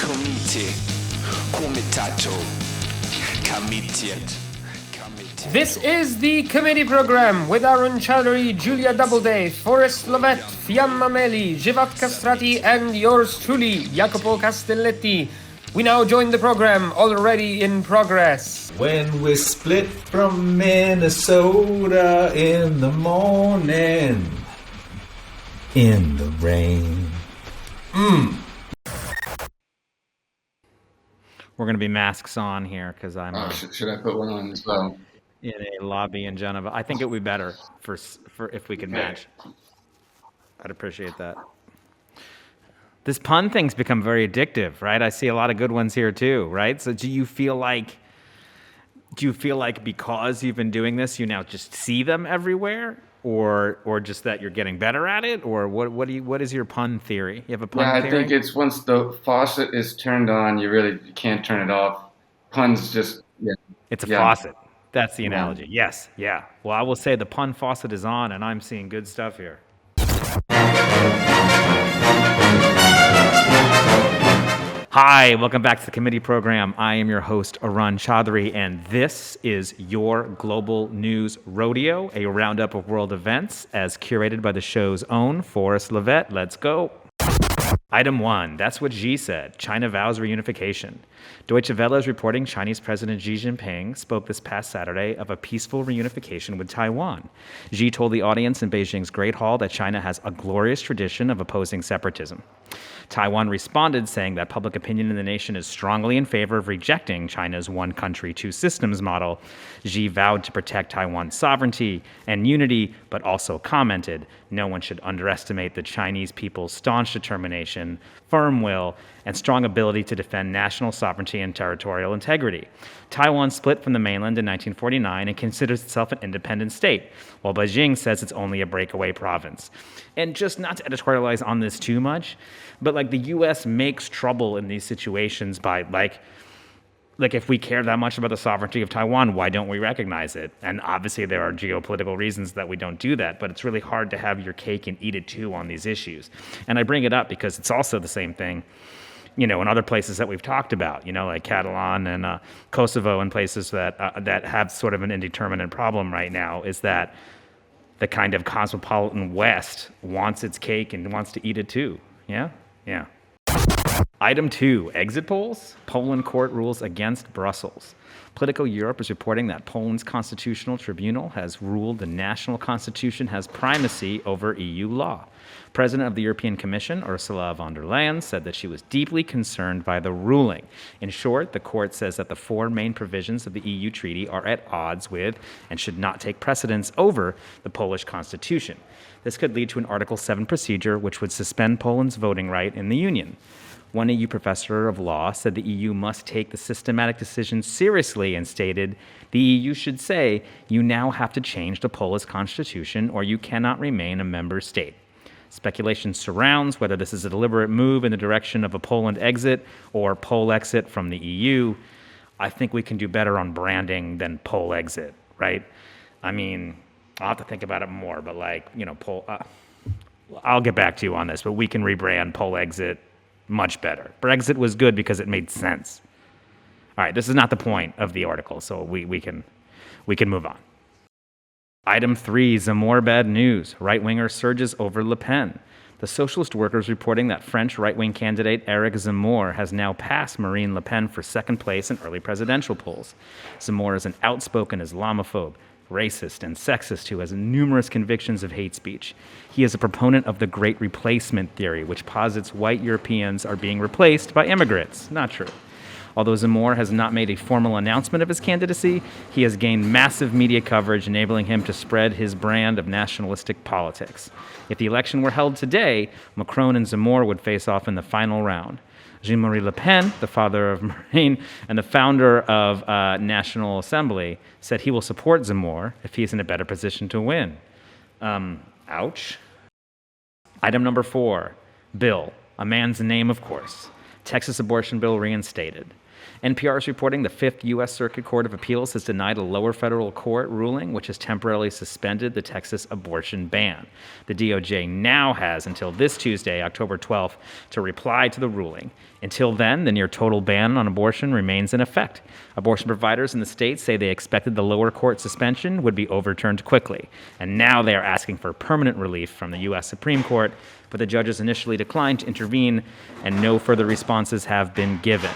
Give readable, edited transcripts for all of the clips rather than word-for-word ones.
comite, comitato, comitiet. This is the committee program with Arun Chaudhary, Julia Doubleday, Forrest, Lovette, Fiamma, Meli, Xhevat, Castrati, and yours truly, Jacopo, Castelletti. We now join the program, already in progress. When we split from Minnesota in the morning, in the rain. We're going to be masks on here because I'm should I put one on as well? In a lobby in Geneva. I think it would be better for if we could match. I'd appreciate that. This pun thing's become very addictive, right? I see a lot of good ones here too, right? So do you feel like because you've been doing this, you now just see them everywhere, or just that you're getting better at it, or what is your pun theory? You have a pun theory? I think it's once the faucet is turned on, you can't turn it off. Puns just It's a faucet. That's the analogy. Yes, yeah. Well, I will say the pun faucet is on, and I'm seeing good stuff here. Hi, welcome back to the committee program. I am your host, Arun Chaudhary, and this is your Global News Rodeo, a roundup of world events as curated by the show's own Forrest, Lovette. Let's go. Item 1, that's what Xi said. China vows reunification. Deutsche Welle is reporting Chinese President Xi Jinping spoke this past Saturday of a peaceful reunification with Taiwan. Xi told the audience in Beijing's Great Hall that China has a glorious tradition of opposing separatism. Taiwan responded, saying that public opinion in the nation is strongly in favor of rejecting China's one country, two systems model. Xi vowed to protect Taiwan's sovereignty and unity, but also commented, no one should underestimate the Chinese people's staunch determination, firm will, and strong ability to defend national sovereignty and territorial integrity. Taiwan split from the mainland in 1949 and considers itself an independent state, while Beijing says it's only a breakaway province. And just not to editorialize on this too much, but the U.S. makes trouble in these situations by if we care that much about the sovereignty of Taiwan, why don't we recognize it? And obviously there are geopolitical reasons that we don't do that, but it's really hard to have your cake and eat it too on these issues. And I bring it up because it's also the same thing, in other places that we've talked about, like Catalan and Kosovo and places that have sort of an indeterminate problem right now, is that the kind of cosmopolitan West wants its cake and wants to eat it too. Yeah? Yeah. Item 2, exit polls. Poland court rules against Brussels. Politico Europe is reporting that Poland's constitutional tribunal has ruled the national constitution has primacy over EU law. President of the European Commission, Ursula von der Leyen, said that she was deeply concerned by the ruling. In short, the court says that the four main provisions of the EU treaty are at odds with and should not take precedence over the Polish constitution. This could lead to an Article 7 procedure which would suspend Poland's voting right in the Union. One EU professor of law said the EU must take the systematic decision seriously and stated, the EU should say, you now have to change the Polish constitution or you cannot remain a member state. Speculation surrounds whether this is a deliberate move in the direction of a Poland exit or Pole exit from the EU. I think we can do better on branding than Pole exit, right? I mean, I'll have to think about it more, but I'll get back to you on this, but we can rebrand Pole exit much better. Brexit was good because it made sense. All right, this is not the point of the article, so we can move on. Item 3, Zemmour bad news. Right-winger surges over Le Pen. The Socialist Workers reporting that French right-wing candidate Eric Zemmour has now passed Marine Le Pen for second place in early presidential polls. Zemmour is an outspoken Islamophobe, racist, and sexist who has numerous convictions of hate speech. He is a proponent of the Great Replacement theory, which posits white Europeans are being replaced by immigrants. Not true. Although Zemmour has not made a formal announcement of his candidacy, he has gained massive media coverage, enabling him to spread his brand of nationalistic politics. If the election were held today, Macron and Zemmour would face off in the final round. Jean-Marie Le Pen, the father of Marine and the founder of National Assembly, said he will support Zemmour if he is in a better position to win. Ouch. Item number 4, bill. A man's name, of course. Texas abortion bill reinstated. NPR is reporting the Fifth U.S. Circuit Court of Appeals has denied a lower federal court ruling, which has temporarily suspended the Texas abortion ban. The DOJ now has until this Tuesday, October 12th, to reply to the ruling. Until then, the near total ban on abortion remains in effect. Abortion providers in the state say they expected the lower court suspension would be overturned quickly, and now they are asking for permanent relief from the U.S. Supreme Court, but the judges initially declined to intervene, and no further responses have been given.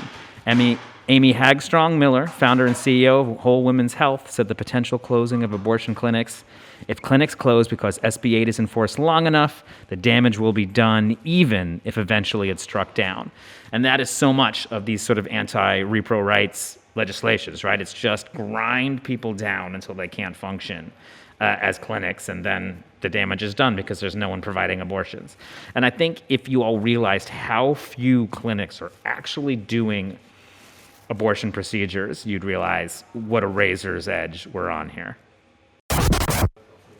Amy Hagstrong Miller, founder and CEO of Whole Women's Health, said the potential closing of abortion clinics, if clinics close because SB 8 is enforced long enough, the damage will be done even if eventually it's struck down. And that is so much of these sort of anti-repro rights legislations, right? It's just grind people down until they can't function as clinics, and then the damage is done because there's no one providing abortions. And I think if you all realized how few clinics are actually doing abortion procedures, you'd realize what a razor's edge we're on here.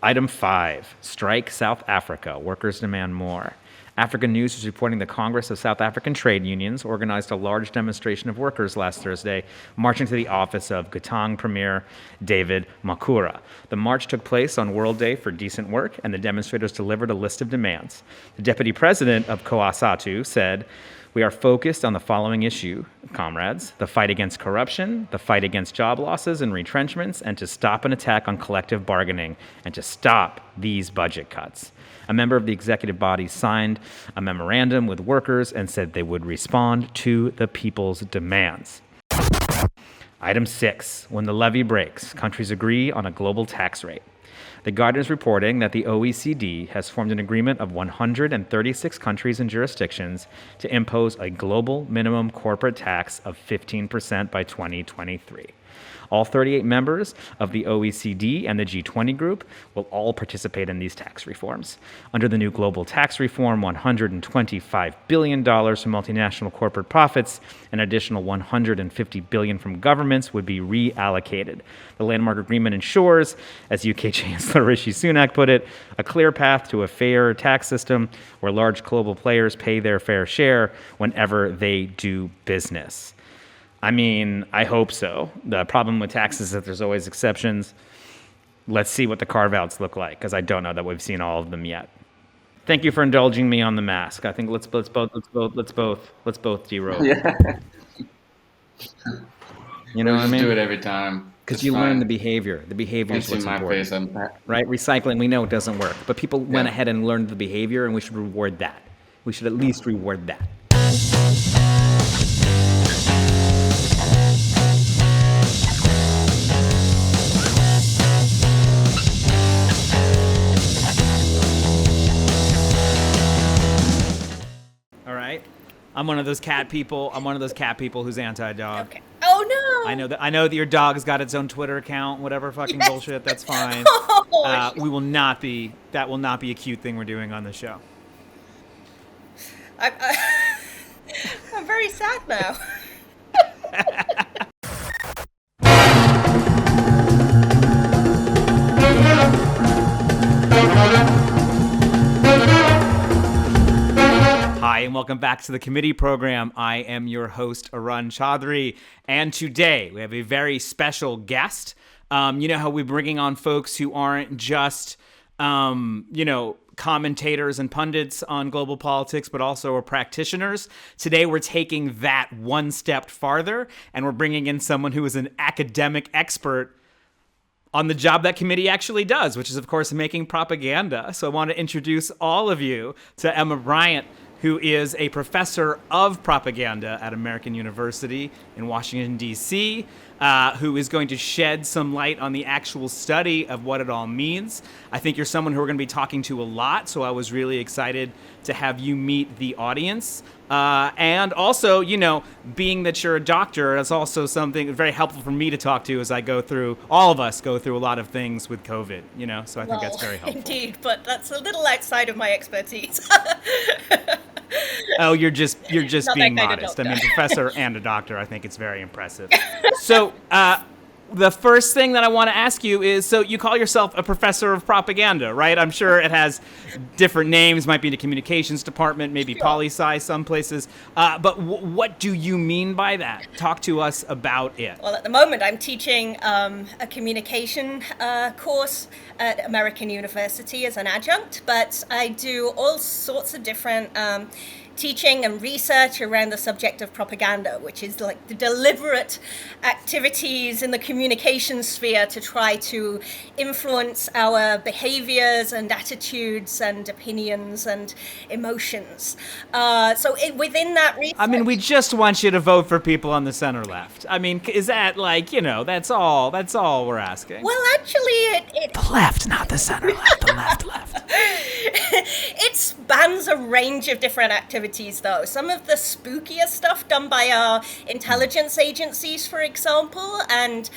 Item 5, strike South Africa. Workers demand more. African News is reporting the Congress of South African Trade Unions organized a large demonstration of workers last Thursday, marching to the office of Gauteng Premier David Makura. The march took place on World Day for Decent Work, and the demonstrators delivered a list of demands. The deputy president of COASATU said, "We are focused on the following issue, comrades: the fight against corruption, the fight against job losses and retrenchments, and to stop an attack on collective bargaining, and to stop these budget cuts." A member of the executive body signed a memorandum with workers and said they would respond to the people's demands. Item 6, when the levee breaks, countries agree on a global tax rate. The Guardian is reporting that the OECD has formed an agreement of 136 countries and jurisdictions to impose a global minimum corporate tax of 15% by 2023. All 38 members of the OECD and the G20 group will all participate in these tax reforms. Under the new global tax reform, $125 billion from multinational corporate profits, an additional $150 billion from governments would be reallocated. The landmark agreement ensures, as UK Chancellor Rishi Sunak put it, a clear path to a fair tax system where large global players pay their fair share whenever they do business. I mean, I hope so. The problem with taxes is that there's always exceptions. Let's see what the carve-outs look like, because I don't know that we've seen all of them yet. Thank you for indulging me on the mask. I think let's both derobe. Yeah. You know what I mean? Do it every time. Because you learn the behavior. The behavior is what's important. Face, right? Recycling, we know it doesn't work, but people went ahead and learned the behavior, and we should reward that. We should at least reward that. I'm one of those cat people. Who's anti-dog. Okay. Oh no. I know that your dog's got its own Twitter account, whatever fucking bullshit. That's fine. That will not be a cute thing we're doing on the show. I'm very sad now. Hi, and welcome back to the committee program. I am your host, Arun Chaudhary, and today we have a very special guest. You know how we're bringing on folks who aren't just, commentators and pundits on global politics, but also are practitioners. Today we're taking that one step farther, and we're bringing in someone who is an academic expert on the job that committee actually does, which is, of course, making propaganda. So I want to introduce all of you to Emma Briant, who is a professor of propaganda at American University in Washington, D.C., who is going to shed some light on the actual study of what it all means. I think you're someone who we're going to be talking to a lot, so I was really excited to have you meet the audience. And also, being that you're a doctor, that's also something very helpful for me to talk to as all of us go through a lot of things with COVID, so I think that's very helpful. Indeed, but that's a little outside of my expertise. Oh, you're just being modest. I mean, professor and a doctor, I think it's very impressive. So the first thing that I want to ask you is, so you call yourself a professor of propaganda, right? I'm sure it has different names, might be in the communications department, maybe poli-sci some places. But what do you mean by that? Talk to us about it. Well, at the moment, I'm teaching a communication course at American University as an adjunct, but I do all sorts of different teaching and research around the subject of propaganda, which is like the deliberate activities in the communication sphere to try to influence our behaviors and attitudes and opinions and emotions. Within that research... I mean, we just want you to vote for people on the center left. I mean, is that like, you know, that's all we're asking? Well, actually, The left, not the center left, the left. It spans a range of different activities, though. Some of the spookier stuff done by our intelligence agencies, for example, and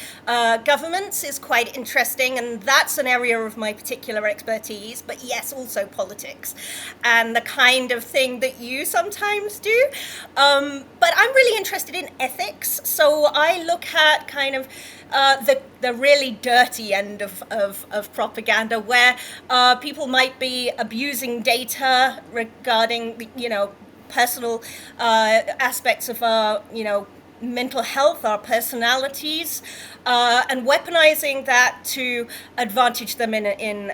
governments is quite interesting, and that's an area of my particular expertise. But yes, also politics and the kind of thing that you sometimes do. But I'm really interested in ethics, so I look at kind of the really dirty end of propaganda, where people might be abusing data regarding, you know, personal aspects of our, you know, mental health, our personalities, and weaponizing that to advantage them in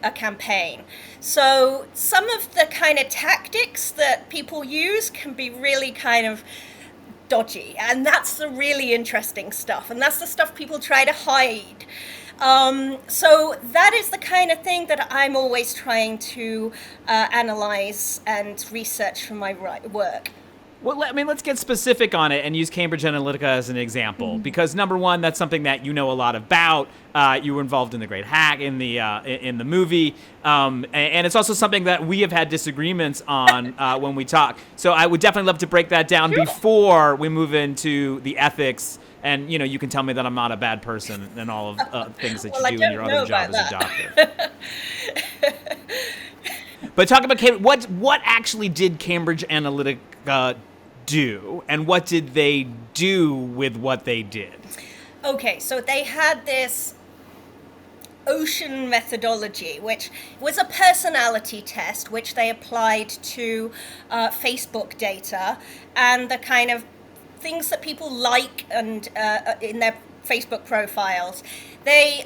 a campaign. So some of the kind of tactics that people use can be really kind of dodgy, and that's the really interesting stuff, and that's the stuff people try to hide. So that is the kind of thing that I'm always trying to analyze and research for my work. Well, I mean, let's get specific on it and use Cambridge Analytica as an example, because number one, that's something that you know a lot about. You were involved in the Great Hack in the movie, and it's also something that we have had disagreements on when we talk. So I would definitely love to break that down before we move into the ethics. And you know, you can tell me that I'm not a bad person and all of things that you do in your other job as a doctor. But talk about what actually did Cambridge Analytica do, and what did they do with what they did? Okay, so they had this ocean methodology, which was a personality test, which they applied to Facebook data and the kind of things that people like and in their Facebook profiles. They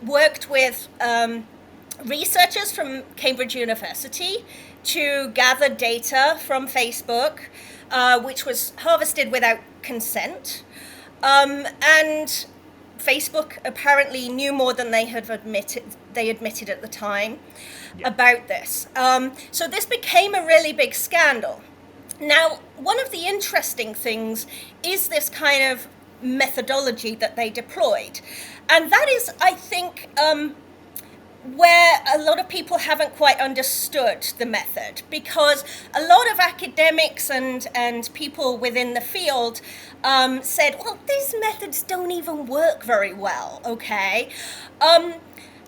worked with researchers from Cambridge University to gather data from Facebook, which was harvested without consent. And Facebook apparently knew more than they admitted at the time about this. So this became a really big scandal. Now, one of the interesting things is this kind of methodology that they deployed. And that is, I think, where a lot of people haven't quite understood the method, because a lot of academics and people within the field said, well, these methods don't even work very well, okay?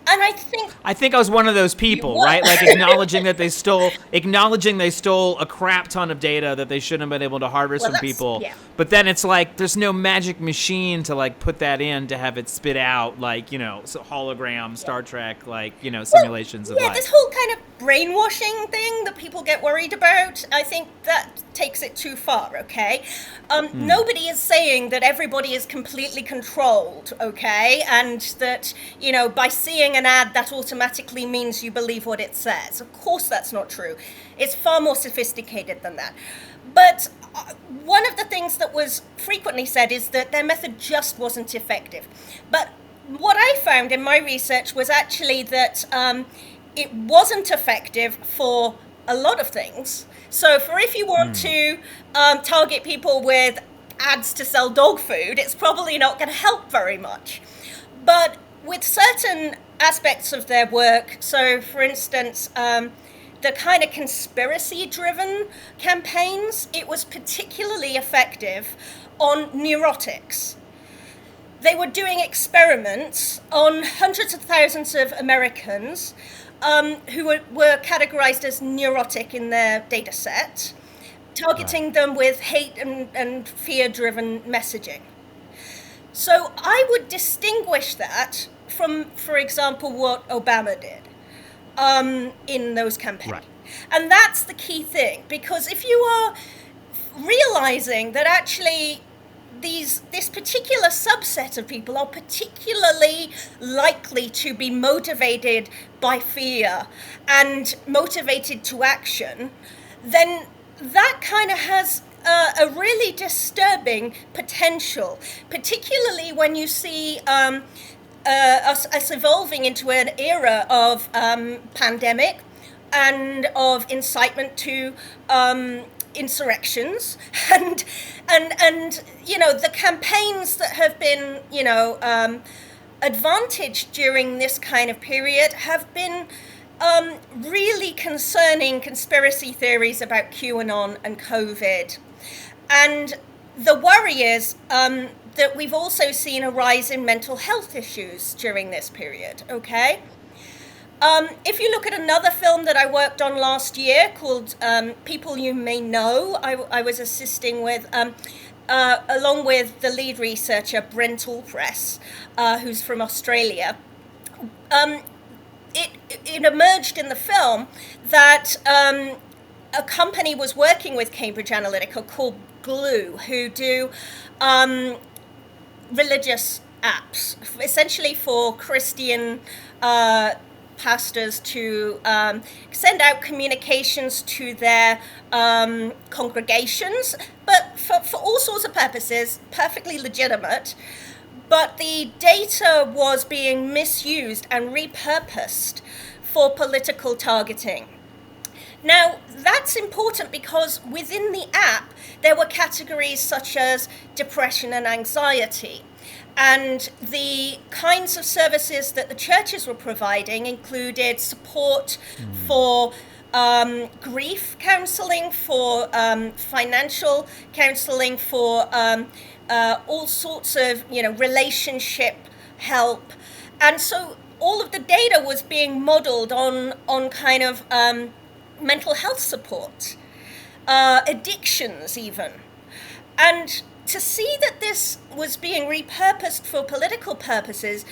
And I think I was one of those people, right? Like acknowledging they stole a crap ton of data that they shouldn't have been able to harvest from people. Yeah. But then it's like there's no magic machine to like put that in to have it spit out like, you know, hologram, Star Trek, like, you know, simulations of life. This whole kind of brainwashing thing that people get worried about, I think that takes it too far, okay? Nobody is saying that everybody is completely controlled, okay? And that, you know, by seeing an ad, that automatically means you believe what it says. Of course that's not true. It's far more sophisticated than that. But one of the things that was frequently said is that their method just wasn't effective. But what I found in my research was actually that it wasn't effective for a lot of things. So for if you want to target people with ads to sell dog food, it's probably not going to help very much. But with certain aspects of their work, so for instance, the kind of conspiracy-driven campaigns, it was particularly effective on neurotics. They were doing experiments on hundreds of thousands of Americans who were categorized as neurotic in their data set, targeting them with hate and fear-driven messaging. So I would distinguish that from, for example, what Obama did in those campaigns. Right. And that's the key thing, because if you are realizing that actually this particular subset of people are particularly likely to be motivated by fear and motivated to action, then that kind of has a really disturbing potential, particularly when you see us evolving into an era of pandemic and of incitement to insurrections and the campaigns that have been advantaged during this kind of period have been really concerning conspiracy theories about QAnon and COVID. And the worry is that we've also seen a rise in mental health issues during this period, okay? If you look at another film that I worked on last year called People You May Know, I was assisting with, along with the lead researcher, Brent Allpress, who's from Australia. It emerged in the film that a company was working with Cambridge Analytica called Glue, who do religious apps, essentially for Christian pastors to send out communications to their congregations, but for all sorts of purposes, perfectly legitimate. But the data was being misused and repurposed for political targeting. Now, that's important because within the app, there were categories such as depression and anxiety. And the kinds of services that the churches were providing included support for grief counseling, for financial counseling, for all sorts of, relationship help. And so all of the data was being modeled on kind of mental health support, addictions even. And to see that this was being repurposed for political purposes,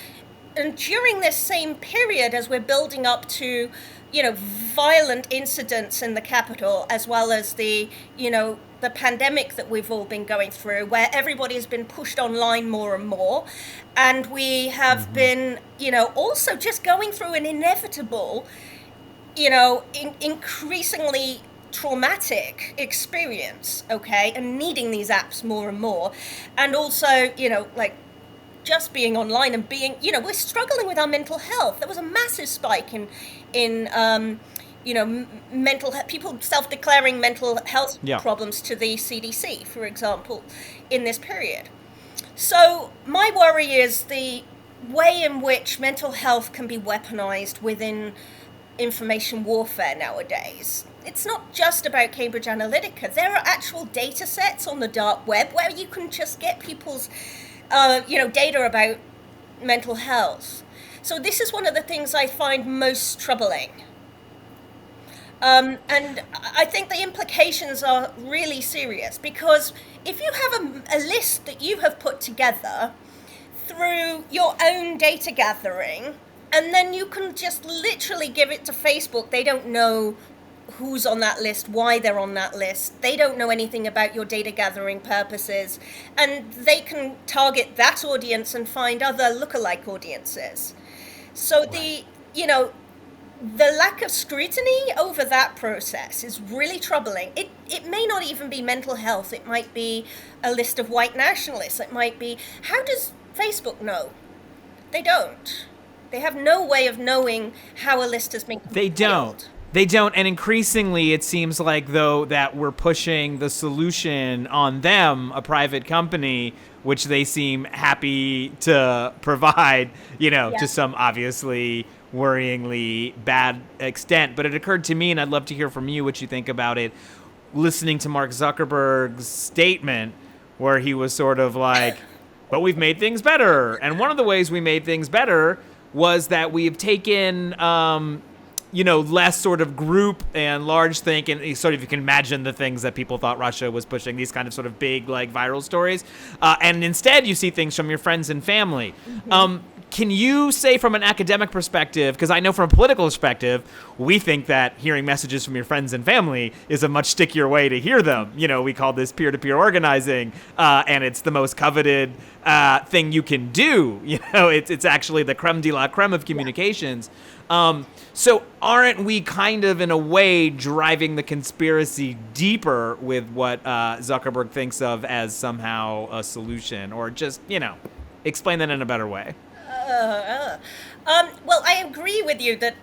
and during this same period as we're building up to, violent incidents in the Capitol, as well as the pandemic that we've all been going through, where everybody has been pushed online more and more, and we have been, also just going through an inevitable, increasingly traumatic experience, okay, and needing these apps more and more, and also, just being online and being, we're struggling with our mental health. There was a massive spike in mental people self-declaring mental health problems to the CDC, for example, in this period. So my worry is the way in which mental health can be weaponized within information warfare nowadays. It's not just about Cambridge Analytica. There are actual data sets on the dark web where you can just get people's data about mental health. So this is one of the things I find most troubling. And I think the implications are really serious, because if you have a list that you have put together through your own data gathering, and then you can just literally give it to Facebook, they don't know who's on that list, why they're on that list. They don't know anything about your data gathering purposes, and they can target that audience and find other lookalike audiences. So the lack of scrutiny over that process is really troubling. It may not even be mental health. It might be a list of white nationalists. It might be, how does Facebook know? They don't. They have no way of knowing how a list has been compiled. They don't, and increasingly it seems like, though, that we're pushing the solution on them, a private company, which they seem happy to provide, to some obviously worryingly bad extent. But it occurred to me, and I'd love to hear from you what you think about it, listening to Mark Zuckerberg's statement where he was sort of like, but we've made things better. And one of the ways we made things better was that we've taken less sort of group and large think, and sort of you can imagine the things that people thought Russia was pushing, these kind of sort of big like viral stories, and instead you see things from your friends and family. Can you say from an academic perspective, because I know from a political perspective, we think that hearing messages from your friends and family is a much stickier way to hear them. We call this peer-to-peer organizing, and it's the most coveted thing you can do. It's actually the creme de la creme of communications. So aren't we kind of, in a way, driving the conspiracy deeper with what Zuckerberg thinks of as somehow a solution? Or just, explain that in a better way. Well, I agree with you that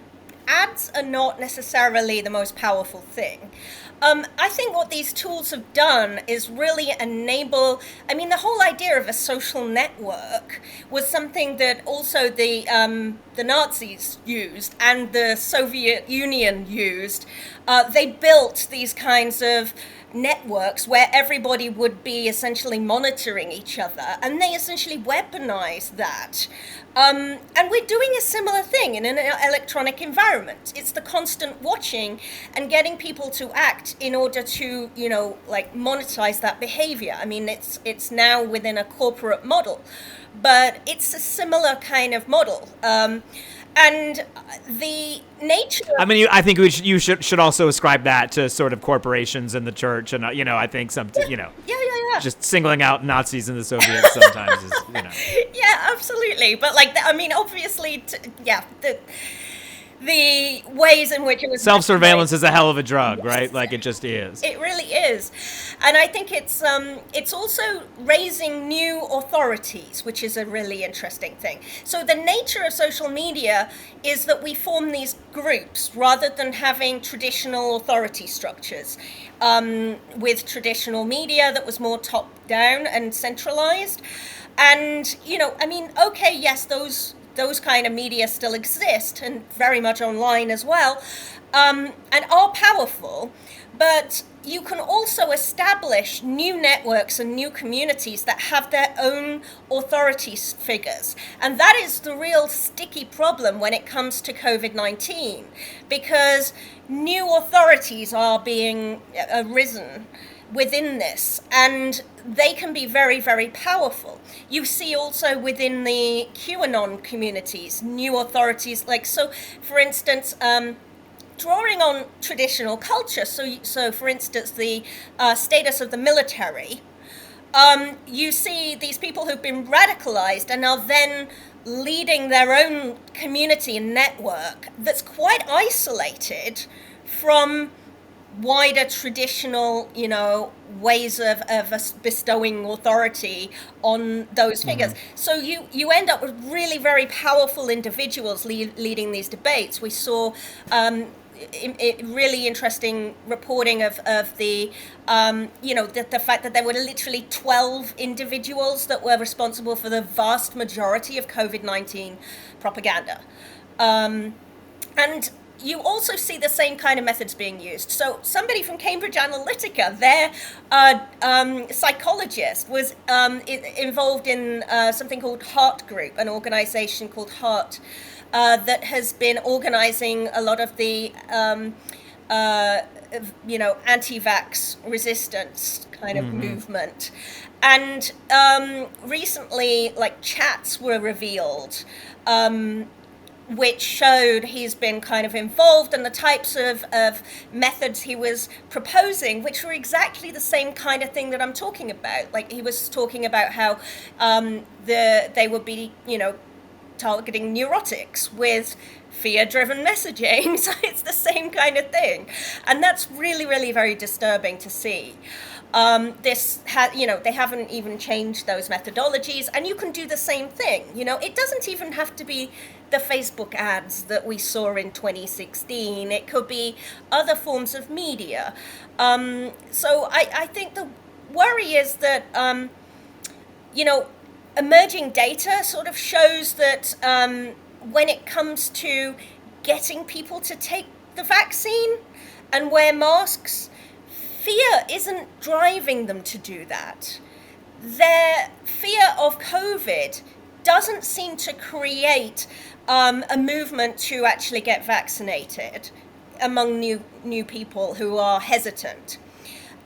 ads are not necessarily the most powerful thing. I think what these tools have done is really enable, the whole idea of a social network was something that also the Nazis used and the Soviet Union used. They built these kinds of networks where everybody would be essentially monitoring each other, and they essentially weaponized that. And we're doing a similar thing in an electronic environment. It's the constant watching and getting people to act in order to, monetize that behavior. It's now within a corporate model, but it's a similar kind of model. And the nature. I think you should also ascribe that to sort of corporations and the church, and I think Yeah. just singling out Nazis and the Soviets sometimes is Yeah, absolutely. But obviously, the ways in which it was self-surveillance is a hell of a drug, right? Like it just is. It really is, and I think it's also raising new authorities, which is a really interesting thing. So the nature of social media is that we form these groups rather than having traditional authority structures. With traditional media that was more top-down and centralized, and okay, yes, those kind of media still exist and very much online as well, and are powerful, but you can also establish new networks and new communities that have their own authority figures. And that is the real sticky problem when it comes to COVID-19, because new authorities are being arisen within this, and they can be very, very powerful. You see also within the QAnon communities, new authorities, for instance, drawing on traditional culture. So for instance, the status of the military, you see these people who've been radicalized and are then leading their own community and network that's quite isolated from wider traditional, ways of bestowing authority on those figures. Mm-hmm. So you end up with really very powerful individuals leading these debates. We saw really interesting reporting of the the fact that there were literally 12 individuals that were responsible for the vast majority of COVID-19 propaganda. And you also see the same kind of methods being used. So somebody from Cambridge Analytica, their psychologist, was involved in something called Heart Group, an organization called Heart, that has been organizing a lot of the anti-vax resistance kind of movement. And recently, chats were revealed, which showed he's been kind of involved in the types of methods he was proposing, which were exactly the same kind of thing that I'm talking about. Like, he was talking about how they would be, targeting neurotics with fear-driven messaging. So it's the same kind of thing. And that's really, really very disturbing to see. They haven't even changed those methodologies, and you can do the same thing. It doesn't even have to be the Facebook ads that we saw in 2016. It could be other forms of media. So I think the worry is that, emerging data sort of shows that when it comes to getting people to take the vaccine and wear masks, fear isn't driving them to do that. Their fear of COVID doesn't seem to create a movement to actually get vaccinated among new people who are hesitant.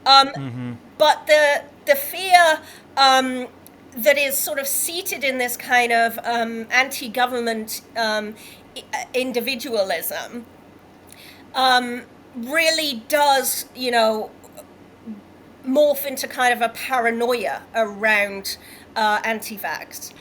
But the fear that is sort of seated in this kind of anti-government individualism really does, morph into kind of a paranoia around anti-vax.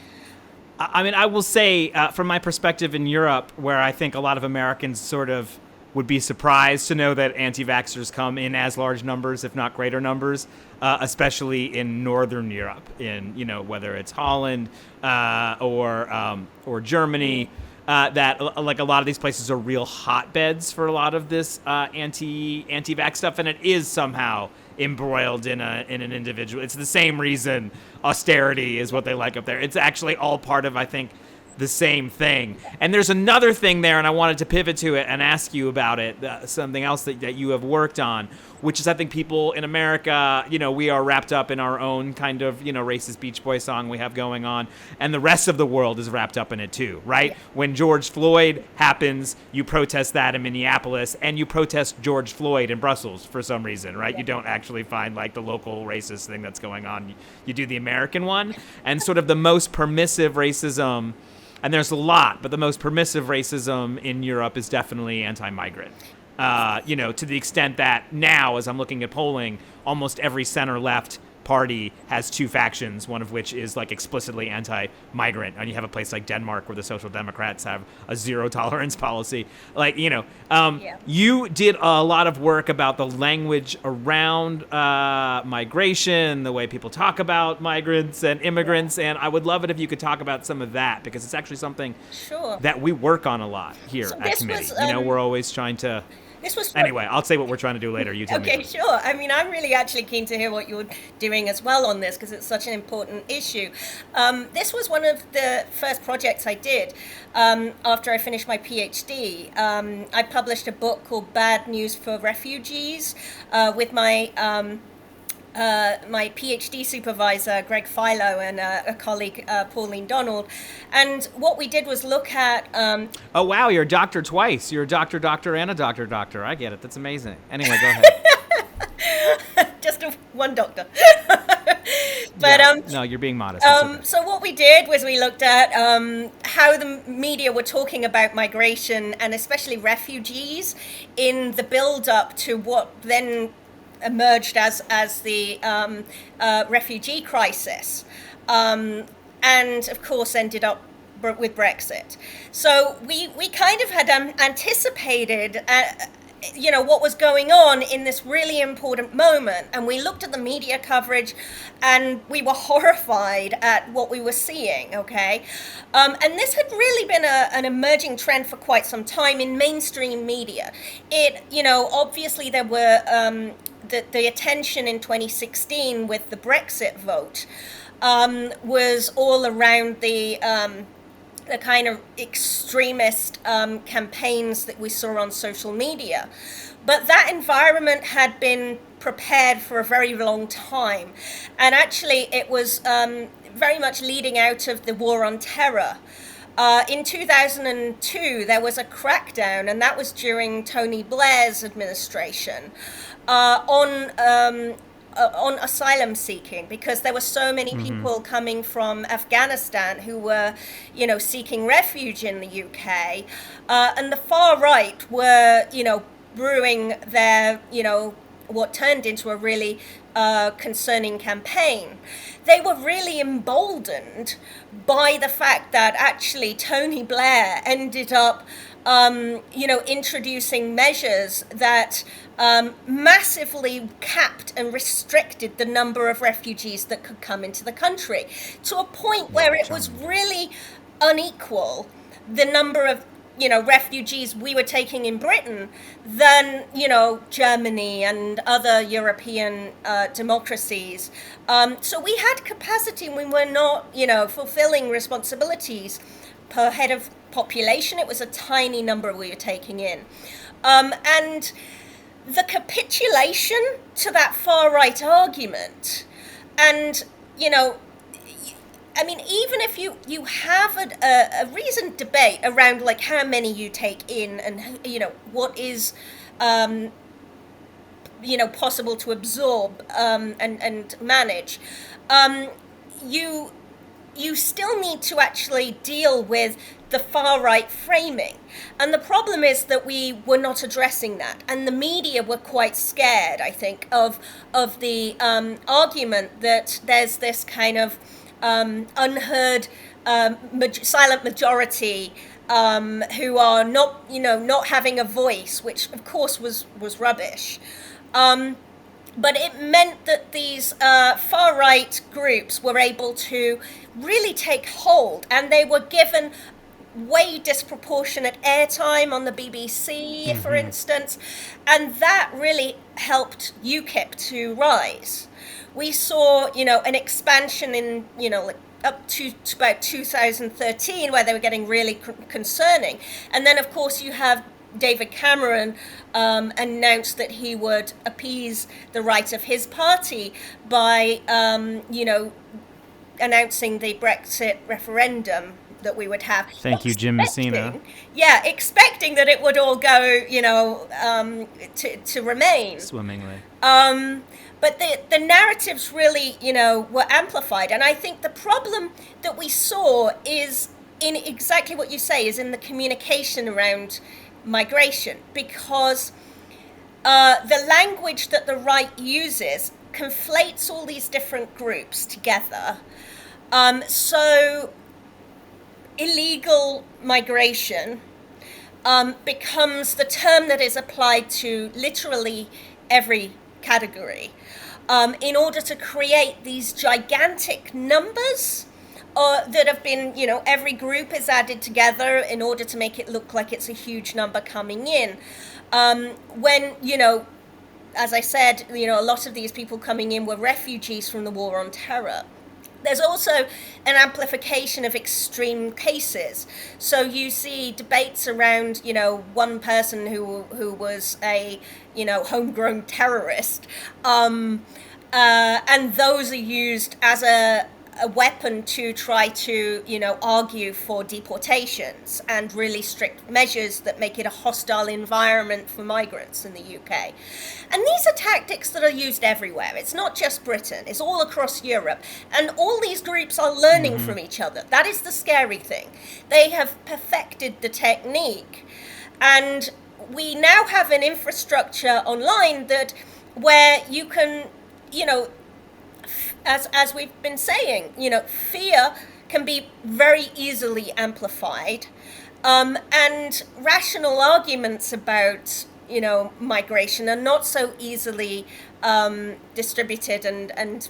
I mean, I will say, from my perspective in Europe, where I think a lot of Americans sort of would be surprised to know that anti-vaxxers come in as large numbers, if not greater numbers, especially in Northern Europe, in whether it's Holland or Germany. That like a lot of these places are real hotbeds for a lot of this anti-vax stuff, and it is somehow embroiled in an individual. It's the same reason austerity is what they like up there. It's actually all part of, I think, the same thing. And there's another thing there, and I wanted to pivot to it and ask you about it, something else that you have worked on, which is I think people in America, we are wrapped up in our own kind of, racist Beach Boy song we have going on, and the rest of the world is wrapped up in it too, right? Yeah. When George Floyd happens, you protest that in Minneapolis, and you protest George Floyd in Brussels for some reason, right? Yeah. You don't actually find like the local racist thing that's going on. You do the American one, and sort of the most permissive racism. And there's a lot, but the most permissive racism in Europe is definitely anti-migrant. To the extent that now, as I'm looking at polling, almost every center-left party has two factions, one of which is like explicitly anti-migrant. And you have a place like Denmark where the Social Democrats have a zero tolerance policy. You did a lot of work about the language around migration, the way people talk about migrants and immigrants. And I would love it if you could talk about some of that, because it's actually something that we work on a lot here at Committee. We're always trying to... Anyway, I'll say what we're trying to do later. You tell me. Okay, sure. I mean, I'm really actually keen to hear what you're doing as well on this, because it's such an important issue. This was one of the first projects I did after I finished my PhD. I published a book called Bad News for Refugees with my PhD supervisor, Greg Philo, and a colleague, Pauline Donald. And what we did was look at... Oh, wow, you're a doctor twice. You're a doctor, and a doctor. I get it. That's amazing. Anyway, go ahead. Just one doctor. But no, you're being modest. Okay. So what we did was we looked at how the media were talking about migration, and especially refugees, in the build-up to what then emerged as the refugee crisis, and of course ended up with Brexit. So we kind of had anticipated what was going on in this really important moment, and we looked at the media coverage and we were horrified at what we were seeing. And this had really been an emerging trend for quite some time in mainstream media. Obviously there were the attention in 2016 with the Brexit vote was all around the kind of extremist campaigns that we saw on social media. But that environment had been prepared for a very long time. And actually it was very much leading out of the war on terror. In 2002, there was a crackdown, and that was during Tony Blair's administration, on asylum seeking, because there were so many people coming from Afghanistan who were, seeking refuge in the UK, and the far right were, brewing their, what turned into a really concerning campaign. They were really emboldened by the fact that actually Tony Blair ended up, introducing measures that massively capped and restricted the number of refugees that could come into the country, to a point where it was really unequal, the number of refugees we were taking in Britain than, Germany and other European democracies. So we had capacity, and we were not, fulfilling responsibilities per head of population. It was a tiny number we were taking in. And the capitulation to that far right argument, and, I mean, even if you have a reasoned debate around like how many you take in and, you know, what is, you know, possible to absorb and manage, you still need to actually deal with the far right framing. And the problem is that we were not addressing that. And the media were quite scared, I think, of the argument that there's this kind of unheard silent majority who are not, you know, not having a voice, which of course was rubbish. But it meant that these far-right groups were able to really take hold, and they were given way disproportionate airtime on the BBC, for instance, and that really helped UKIP to rise. We saw, you know, an expansion in, you know, like up to about 2013, where they were getting really concerning. And then, of course, you have David Cameron announced that he would appease the right of his party by, you know, announcing the Brexit referendum that we would have. Thank you, Jim Messina. Yeah, expecting that it would all go, you know, to remain Swimmingly. But the narratives really, you know, were amplified. And I think the problem that we saw is in exactly what you say, is in the communication around migration, because the language that the right uses conflates all these different groups together. So illegal migration becomes the term that is applied to literally every category in order to create these gigantic numbers that have been, you know, every group is added together in order to make it look like it's a huge number coming in. When, you know, as I said, you know, a lot of these people coming in were refugees from the war on terror. There's also an amplification of extreme cases. So you see debates around, you know, one person who was a, you know, homegrown terrorist, and those are used as a weapon to try to, you know, argue for deportations and really strict measures that make it a hostile environment for migrants in the UK. And these are tactics that are used everywhere. It's not just Britain, it's all across Europe. And all these groups are learning from each other. That is the scary thing. They have perfected the technique. And we now have an infrastructure online that where you can, you know, as we've been saying, you know, fear can be very easily amplified, and rational arguments about, you know, migration are not so easily distributed, and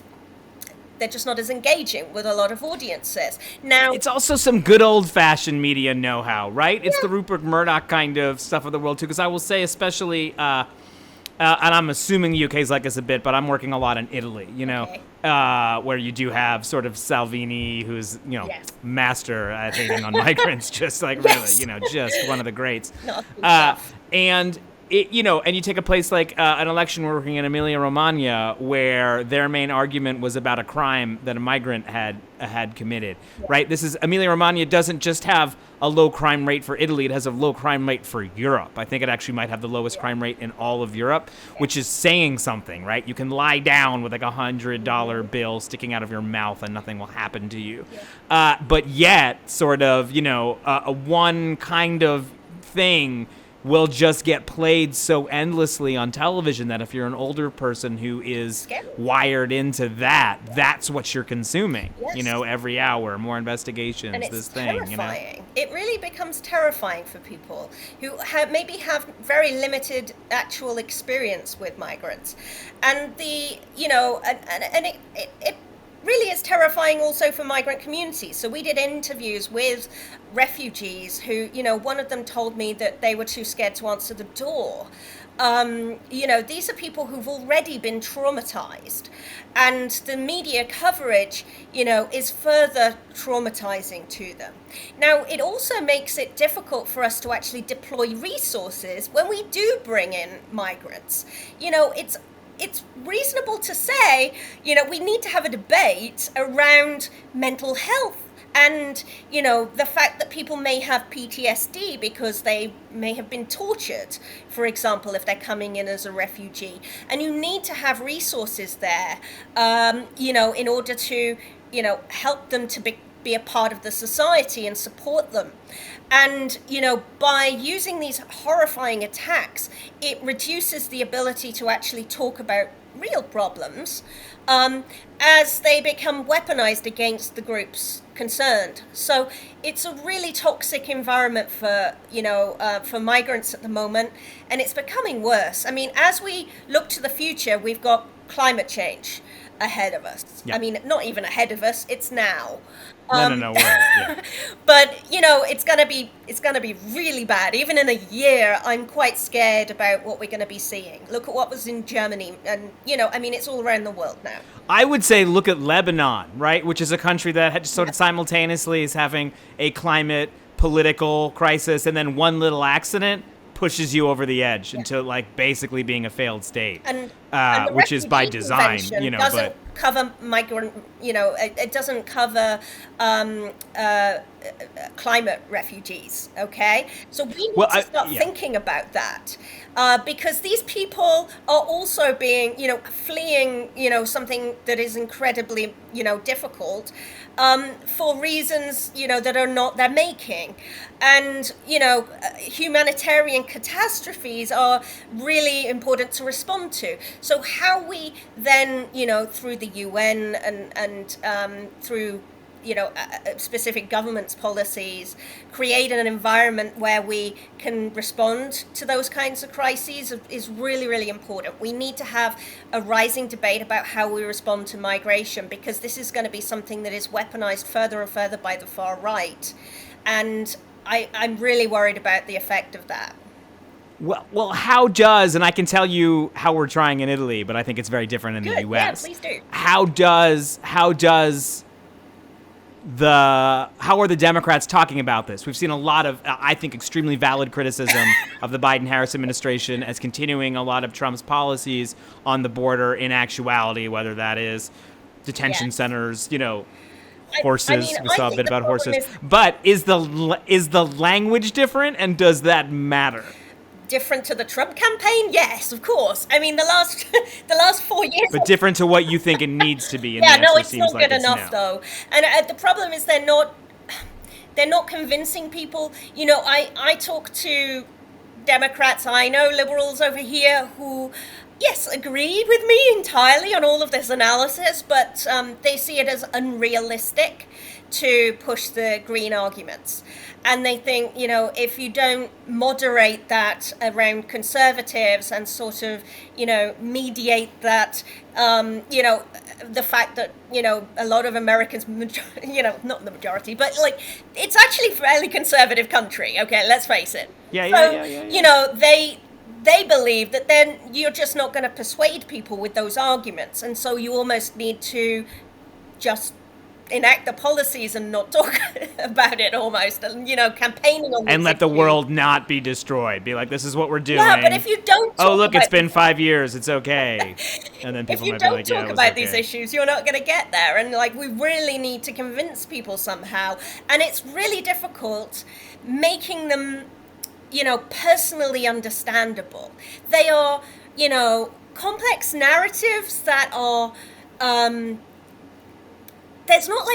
they're just not as engaging with a lot of audiences. Now, It's also some good old-fashioned media know-how, right? It's the Rupert Murdoch kind of stuff of the world, too, because I will say especially... and I'm assuming the UK's like this a bit, but I'm working a lot in Italy, you know, where you do have sort of Salvini, who's, you know, master at hating on migrants, just like really, you know, just one of the greats. And it, you know, and you take a place like an election we're working in Emilia-Romagna, where their main argument was about a crime that a migrant had committed, right? This is Emilia-Romagna doesn't just have a low crime rate for Italy, it has a low crime rate for Europe. I think it actually might have the lowest crime rate in all of Europe, which is saying something, right? You can lie down with like $100 bill sticking out of your mouth and nothing will happen to you. But yet, sort of, you know, a one kind of thing will just get played so endlessly on television that if you're an older person who is wired into that, that's what you're consuming, you know, every hour, more investigations, and it's this thing, terrifying. you know. It really becomes terrifying for people who maybe have very limited actual experience with migrants. And the, you know, and it really is terrifying also for migrant communities. So we did interviews with refugees who, you know, one of them told me that they were too scared to answer the door. You know, these are people who've already been traumatized, and the media coverage, you know, is further traumatizing to them. Now, it also makes it difficult for us to actually deploy resources when we do bring in migrants. You know, it's it's reasonable to say, we need to have a debate around mental health. And, the fact that people may have PTSD because they may have been tortured, for example, if they're coming in as a refugee. And you need to have resources there, in order to, help them to be a part of the society and support them. And, by using these horrifying attacks, it reduces the ability to actually talk about real problems as they become weaponized against the groups concerned. So it's a really toxic environment for migrants at the moment, and it's becoming worse. I mean, as we look to the future, we've got climate change ahead of us. Yeah. I mean, not even ahead of us, it's now. No. Yeah. But it's gonna be really bad. Even in a year, I'm quite scared about what we're gonna be seeing. Look at what was in Germany, and it's all around the world now. I would say look at Lebanon, right, which is a country that had sort of simultaneously is having a climate, political crisis, and then one little accident pushes you over the edge into basically being a failed state, and which is by design, doesn't cover migrant, it doesn't cover climate refugees. Okay, so we need to start thinking about that, because these people are also being, fleeing, something that is incredibly, difficult, for reasons, that are not their making. And, humanitarian catastrophes are really important to respond to. So how we then, through the UN and through, specific government's policies, create an environment where we can respond to those kinds of crises is really, really important. We need to have a rising debate about how we respond to migration, because this is going to be something that is weaponized further and further by the far right. And I'm really worried about the effect of that. Well, how does, and I can tell you how we're trying in Italy, but I think it's very different in the U.S. Yeah, please do. How are the Democrats talking about this? We've seen a lot of, I think, extremely valid criticism of the Biden-Harris administration as continuing a lot of Trump's policies on the border in actuality, whether that is detention centers, horses. We saw a bit about horses. But is the language different, and does that matter? Different to the Trump campaign? Yes, of course. I mean, the last 4 years. But different to what you think it needs to be. And It's not good enough, though. And the problem is they're not convincing people. I talk to Democrats, I know liberals over here who, yes, agree with me entirely on all of this analysis, but they see it as unrealistic to push the green arguments. And they think, if you don't moderate that around conservatives and sort of, mediate that, the fact that, a lot of Americans, not the majority, but it's actually a fairly conservative country. Okay, let's face it. Yeah. They believe that then you're just not going to persuade people with those arguments. And so you almost need to just enact the policies and not talk about it almost, and campaigning on and let the world not be destroyed. Be like, this is what we're doing. Yeah, but if you don't it's been 5 years, it's okay. And then people if you don't talk about these issues, you're not going to get there. And we really need to convince people somehow, and it's really difficult making them personally understandable. They are complex narratives that are there's not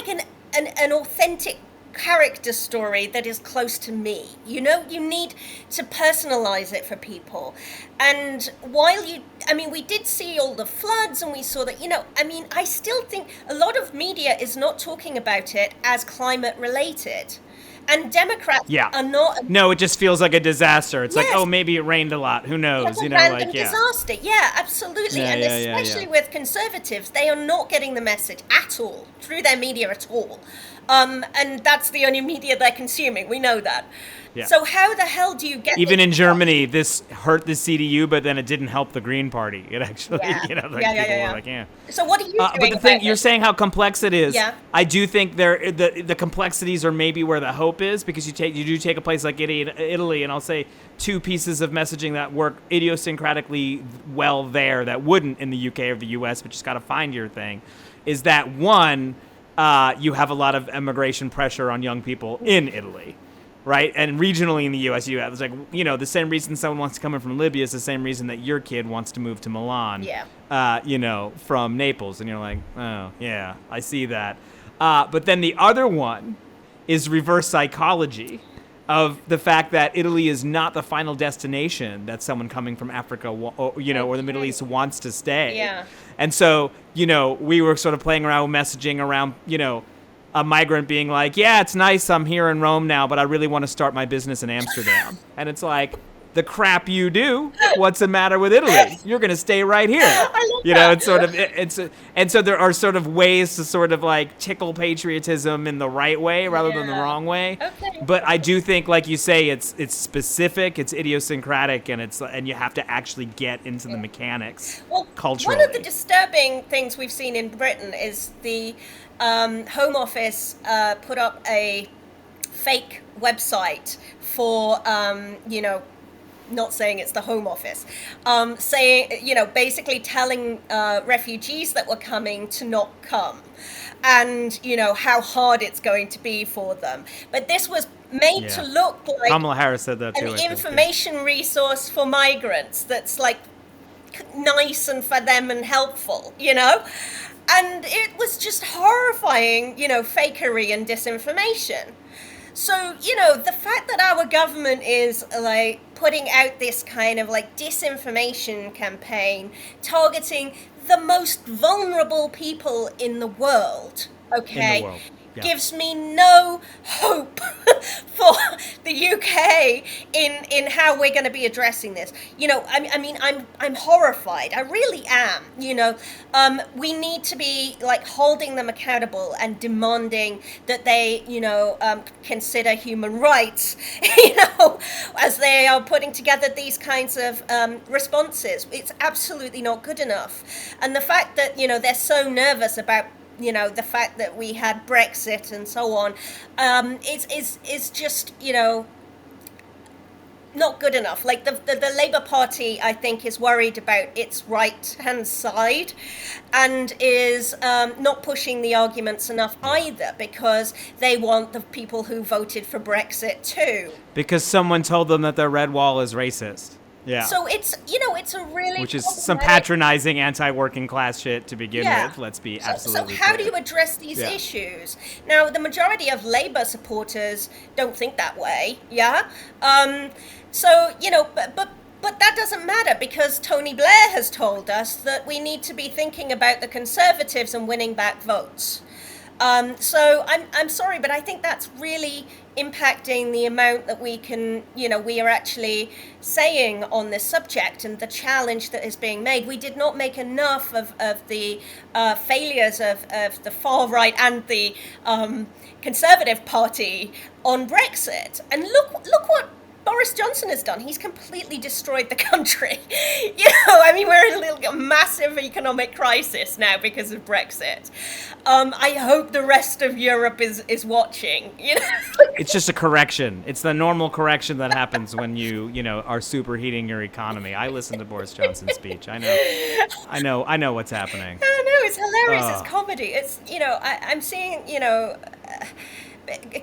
an authentic character story that is close to me. You need to personalize it for people. And while we did see all the floods, and we saw that, I still think a lot of media is not talking about it as climate related. And Democrats are not. No, it just feels like a disaster. It's maybe it rained a lot. Who knows? It's a random disaster. Yeah, absolutely. And especially with conservatives, they are not getting the message at all through their media at all. And that's the only media they're consuming. We know that. Yeah. So how the hell do you get even in Germany, this hurt the CDU, but then it didn't help the Green Party. It actually, people were like, So what are you doing but the thing, you're saying how complex it is. Yeah. I do think the complexities are maybe where the hope trope is, because you do take a place like Italy, and I'll say two pieces of messaging that work idiosyncratically well there that wouldn't in the UK or the US, but just got to find your thing, is that one, you have a lot of immigration pressure on young people in Italy, right? And regionally in the US, you have, it's like, you know, the same reason someone wants to come in from Libya is the same reason that your kid wants to move to Milan, you know, from Naples. And you're like, oh, yeah, I see that. But then the other one is reverse psychology of the fact that Italy is not the final destination that someone coming from Africa, or the Middle East wants to stay. Yeah. And so, you know, we were sort of playing around with messaging around, you know, a migrant being like, yeah, it's nice, I'm here in Rome now, but I really want to start my business in Amsterdam. And it's like, the crap you do, what's the matter with Italy? You're going to stay right here. You know, it's sort of, and so there are sort of ways to sort of like tickle patriotism in the right way rather than the wrong way. Okay. But I do think, like you say, it's specific, it's idiosyncratic, and you have to actually get into the mechanics culturally. One of the disturbing things we've seen in Britain is the Home Office put up a fake website for, not saying it's the Home Office, saying, basically telling refugees that were coming to not come, and, how hard it's going to be for them. But this was made to look like Kamala Harris said that too, an information resource for migrants that's like nice and for them and helpful, And it was just horrifying, fakery and disinformation. So, the fact that our government is like putting out this kind of like disinformation campaign targeting the most vulnerable people in the world, gives me no hope for the UK in how we're going to be addressing this. I'm horrified. I really am. We need to be like holding them accountable and demanding that they, consider human rights, as they are putting together these kinds of responses. It's absolutely not good enough. And the fact that, they're so nervous about the fact that we had Brexit and so on, is just, not good enough. Like the Labour Party, I think, is worried about its right-hand side and is not pushing the arguments enough either, because they want the people who voted for Brexit too. Because someone told them that their red wall is racist. Yeah. So it's a really which is some patronizing anti-working class shit to begin with. Let's be absolutely So how clear. do you address these issues? Now, the majority of Labour supporters don't think that way. Yeah. But that doesn't matter, because Tony Blair has told us that we need to be thinking about the Conservatives and winning back votes. So I'm sorry, but I think that's really impacting the amount that we can, we are actually saying on this subject and the challenge that is being made. We did not make enough of the failures of the far right and the Conservative Party on Brexit. And look what Boris Johnson has done. He's completely destroyed the country. We're in a massive economic crisis now because of Brexit. I hope the rest of Europe is watching. It's just a correction. It's the normal correction that happens when you are superheating your economy. I listened to Boris Johnson's speech. I know what's happening. I know, it's hilarious. It's comedy. It's I'm seeing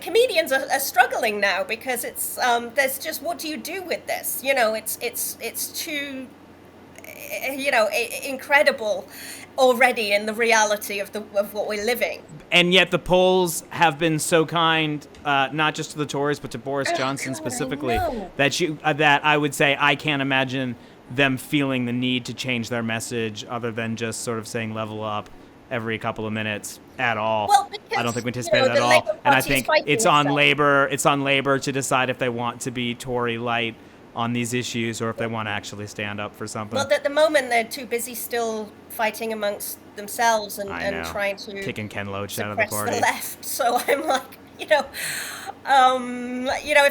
comedians are struggling now because it's there's just, what do you do with this? It's too incredible already in the reality of what we're living. And yet the polls have been so kind, not just to the Tories but to Boris Johnson specifically, that I would say I can't imagine them feeling the need to change their message other than just sort of saying level up every couple of minutes at all. Well, because, I don't think we anticipate it at all. And I think it's on Labour to decide if they want to be Tory light on these issues or if they want to actually stand up for something. Well, at the moment they're too busy still fighting amongst themselves and trying to kicking Ken Loach out of the party. The left. So I'm like, if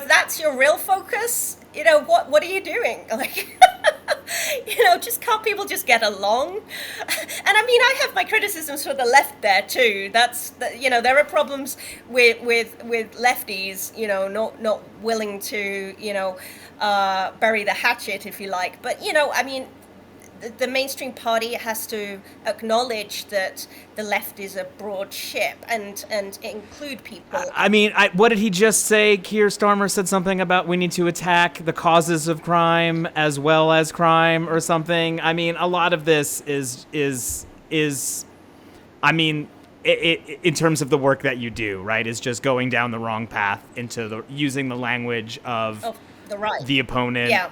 that's your real focus, what are you doing? Like, just can't people just get along? And I mean, I have my criticisms for the left there too. There are problems with lefties, not willing to, bury the hatchet, if you like. But, I mean, the mainstream party has to acknowledge that the left is a broad ship and include people. I mean, what did he just say? Keir Starmer said something about we need to attack the causes of crime as well as crime or something. I mean, a lot of this is I mean, in terms of the work that you do, right, is just going down the wrong path into using the language of the right, the opponent. Yeah.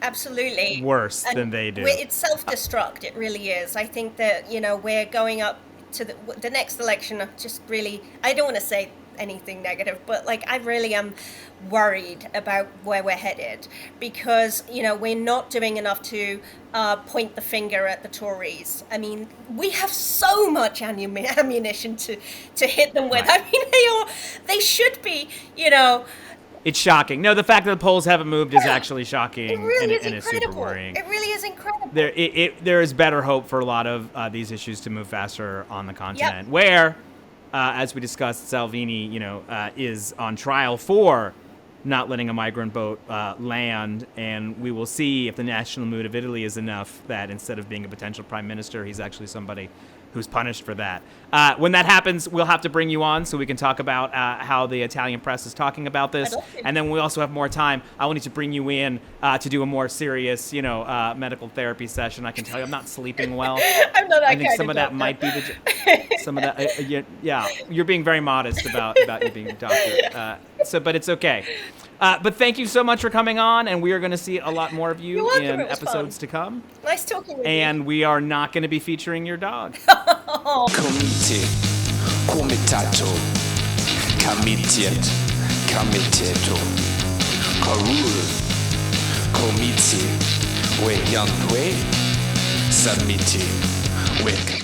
Absolutely. Worse than they do. It's self-destruct. It really is. I think that, we're going up to the next election. I don't want to say anything negative, but I really am worried about where we're headed because, we're not doing enough to point the finger at the Tories. I mean, we have so much ammunition to hit them with. Right. I mean, they should be, It's shocking. No, the fact that the polls haven't moved is actually shocking. It really is and incredible. It's super worrying. It really is incredible. There is better hope for a lot of these issues to move faster on the continent, yep. where, as we discussed, Salvini, is on trial for not letting a migrant boat land, and we will see if the national mood of Italy is enough that instead of being a potential prime minister, he's actually somebody who's punished for that. When that happens, we'll have to bring you on so we can talk about how the Italian press is talking about this. And then we also have more time. I will need to bring you in to do a more serious, medical therapy session. I can tell you I'm not sleeping well. I'm not that I think some of that might be some of that. Yeah, you're being very modest about you being a doctor. But it's okay. But thank you so much for coming on, and we are going to see a lot more of you in episodes to come. Nice talking with you. And we are not going to be featuring your dog. Comite, comitato, comitiet, comiteto, corul, comiti, we young way, submiti, we